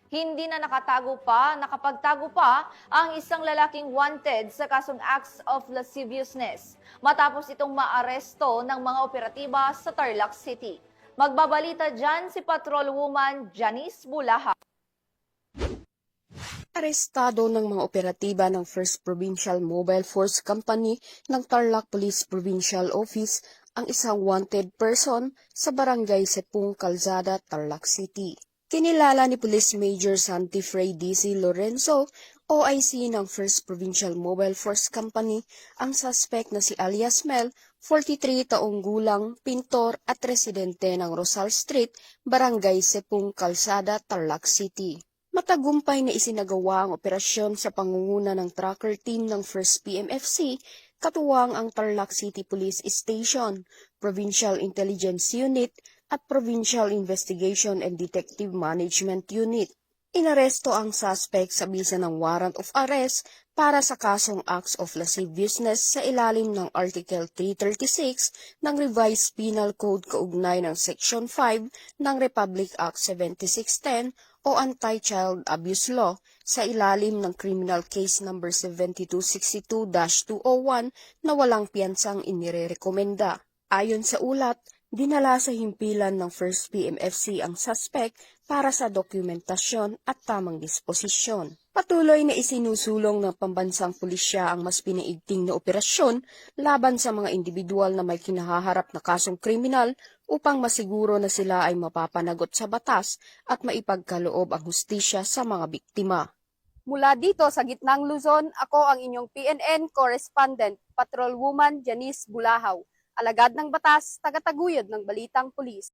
Hindi na nakapagtago pa ang isang lalaking wanted sa kasong acts of lasciviousness matapos itong maaresto ng mga operatiba sa Tarlac City. Magbabalita dyan si Patrolwoman Janice Bulaha. Arestado ng mga operatiba ng 1st Provincial Mobile Force Company ng Tarlac Police Provincial Office ang isang wanted person sa barangay Sepung, Calzada, Tarlac City. Kinilala ni Police Major Santi Fray D.C. Lorenzo, OIC ng 1st Provincial Mobile Force Company, ang suspect na si alias Mel, 43 taong gulang, pintor at residente ng Rosal Street, barangay Sepung, Calzada, Tarlac City. Matagumpay na isinagawa ang operasyon sa pangunguna ng tracker team ng 1st PMFC, katuwang ang Tarlac City Police Station, Provincial Intelligence Unit at Provincial Investigation and Detective Management Unit. Inaresto ang suspect sa bisa ng warrant of arrest para sa kasong acts of lasciviousness sa ilalim ng Article 336 ng Revised Penal Code kaugnay ng Section 5 ng Republic Act 7610 o Anti-Child Abuse Law sa ilalim ng Criminal Case No. 7262-201 na walang piyansang inirerekomenda. Ayon sa ulat, dinala sa himpilan ng 1st PMFC ang suspect para sa dokumentasyon at tamang disposisyon. Patuloy na isinusulong ng pambansang pulisya ang mas pinaigting na operasyon laban sa mga individual na may kinahaharap na kasong kriminal upang masiguro na sila ay mapapanagot sa batas at maipagkaloob ang hustisya sa mga biktima. Mula dito sa Gitnang Luzon, ako ang inyong PNN correspondent, Patrolwoman Janice Bulahaw, alagad ng batas, tagataguyod ng Balitang Pulis.